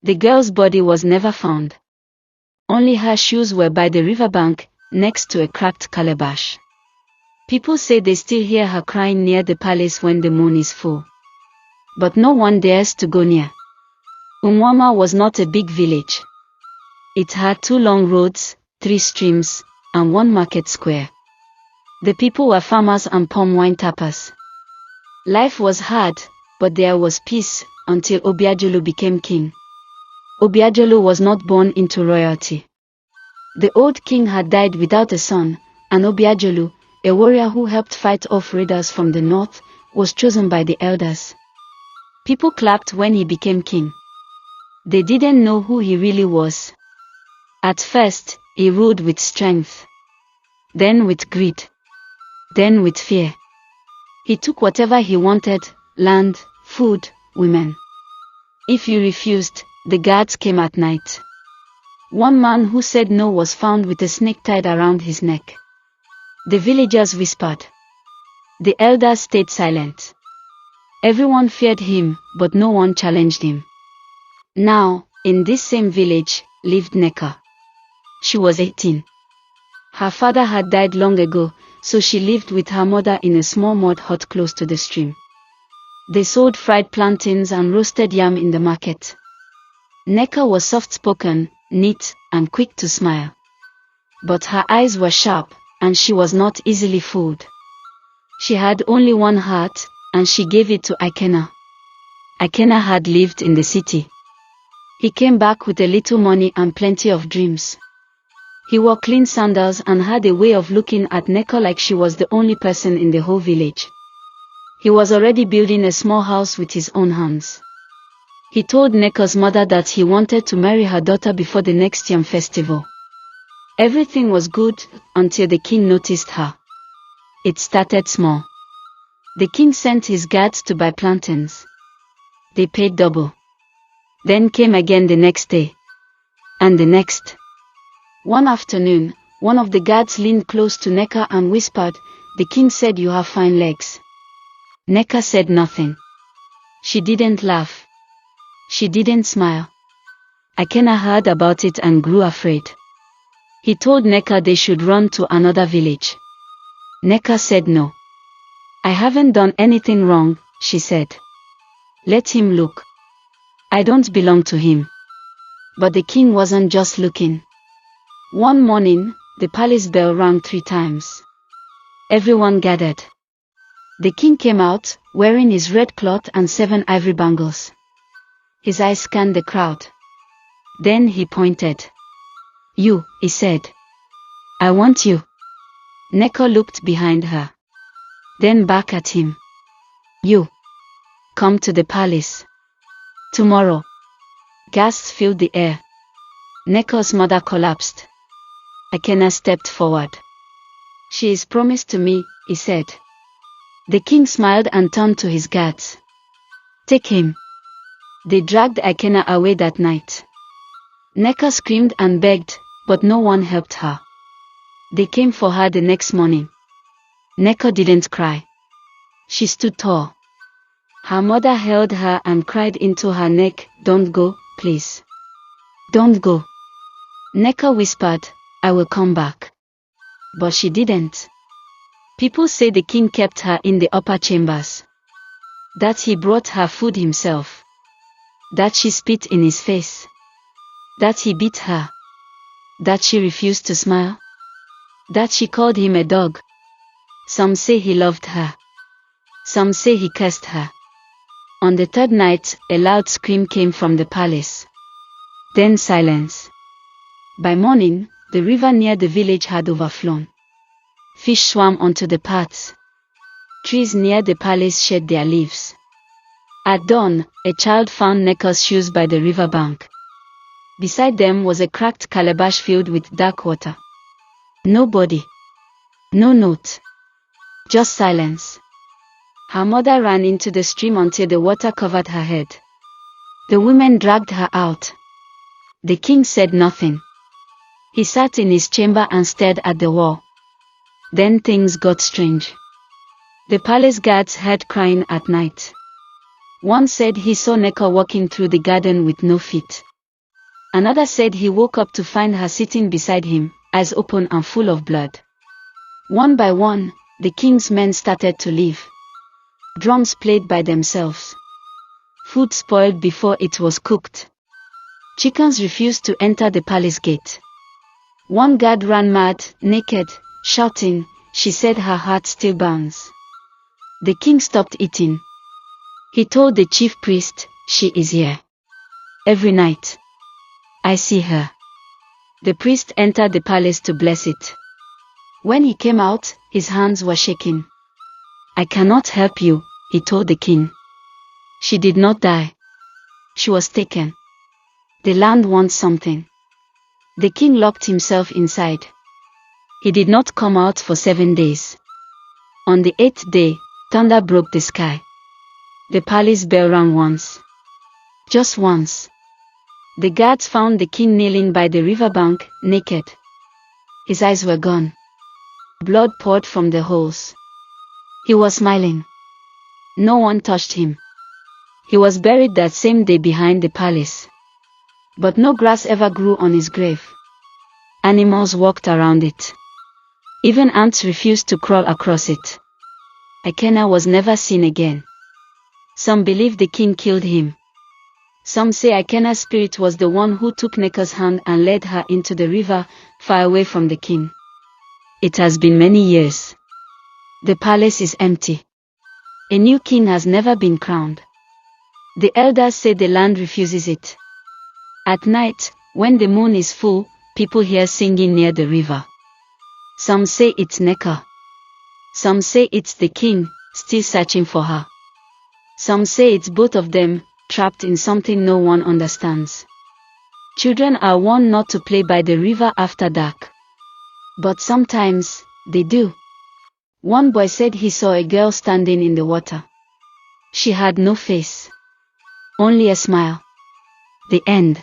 The girl's body was never found. Only her shoes were by the riverbank, next to a cracked calabash. People say they still hear her crying near the palace when the moon is full. But no one dares to go near. Umwama was not a big village. It had 2 long roads, 3 streams, and 1 market square. The people were farmers and palm wine tappers. Life was hard, but there was peace, until Obianuju became king. Obianuju was not born into royalty. The old king had died without a son, and Obianuju, a warrior who helped fight off raiders from the north, was chosen by the elders. People clapped when he became king. They didn't know who he really was. At first, he ruled with strength. Then with greed. Then with fear. He took whatever he wanted: land, food, women. If you refused, the guards came at night. One man who said no was found with a snake tied around his neck. The villagers whispered. The elders stayed silent. Everyone feared him, but no one challenged him. Now, in this same village, lived Nneka. She was 18. Her father had died long ago, so she lived with her mother in a small mud hut close to the stream. They sold fried plantains and roasted yam in the market. Nneka was soft-spoken, neat, and quick to smile. But her eyes were sharp, and she was not easily fooled. She had only one heart, and she gave it to Ikena. Ikena had lived in the city. He came back with a little money and plenty of dreams. He wore clean sandals and had a way of looking at Nneka like she was the only person in the whole village. He was already building a small house with his own hands. He told Nneka's mother that he wanted to marry her daughter before the next yam festival. Everything was good, until the king noticed her. It started small. The king sent his guards to buy plantains. They paid double. Then came again the next day. And the next. One afternoon, one of the guards leaned close to Nneka and whispered, "The king said you have fine legs." Nneka said nothing. She didn't laugh. She didn't smile. Ikena heard about it and grew afraid. He told Nneka they should run to another village. Nneka said no. "I haven't done anything wrong," she said. "Let him look. I don't belong to him." But the king wasn't just looking. One morning, the palace bell rang 3 times. Everyone gathered. The king came out, wearing his red cloth and 7 ivory bangles. His eyes scanned the crowd. Then he pointed. "You," he said. "I want you." Nneka looked behind her. Then back at him. "You. Come to the palace. Tomorrow." Gasps filled the air. Nneka's mother collapsed. Ikena stepped forward. "She is promised to me," he said. The king smiled and turned to his guards. "Take him." They dragged Ikena away that night. Nneka screamed and begged, but no one helped her. They came for her the next morning. Nneka didn't cry. She stood tall. Her mother held her and cried into her neck, "Don't go, please. Don't go." Nneka whispered, "I will come back." But she didn't. People say the king kept her in the upper chambers. That he brought her food himself. That she spit in his face. That he beat her. That she refused to smile. That she called him a dog. Some say he loved her. Some say he cursed her. On the 3rd night, a loud scream came from the palace. Then silence. By morning, the river near the village had overflown. Fish swam onto the paths. Trees near the palace shed their leaves. At dawn, a child found Nneka's shoes by the river bank. Beside them was a cracked calabash filled with dark water. Nobody. No note. Just silence. Her mother ran into the stream until the water covered her head. The women dragged her out. The king said nothing. He sat in his chamber and stared at the wall. Then things got strange. The palace guards heard crying at night. One said he saw Nneka walking through the garden with no feet. Another said he woke up to find her sitting beside him, eyes open and full of blood. One by one, the king's men started to leave. Drums played by themselves. Food spoiled before it was cooked. Chickens refused to enter the palace gate. One guard ran mad, naked, shouting. She said her heart still bounds. The king stopped eating. He told the chief priest, "She is here. Every night. I see her." The priest entered the palace to bless it. When he came out, his hands were shaking. "I cannot help you," he told the king. "She did not die. She was taken. The land wants something." The king locked himself inside. He did not come out for 7 days. On the 8th day, thunder broke the sky. The palace bell rang once. Just once. The guards found the king kneeling by the riverbank, naked. His eyes were gone. Blood poured from the holes. He was smiling. No one touched him. He was buried that same day behind the palace. But no grass ever grew on his grave. Animals walked around it. Even ants refused to crawl across it. Ekena was never seen again. Some believe the king killed him. Some say Ekena's spirit was the one who took Neka's hand and led her into the river, far away from the king. It has been many years. The palace is empty. A new king has never been crowned. The elders say the land refuses it. At night, when the moon is full, people hear singing near the river. Some say it's Neka. Some say it's the king, still searching for her. Some say it's both of them, trapped in something no one understands. Children are warned not to play by the river after dark. But sometimes, they do. One boy said he saw a girl standing in the water. She had no face. Only a smile. The end.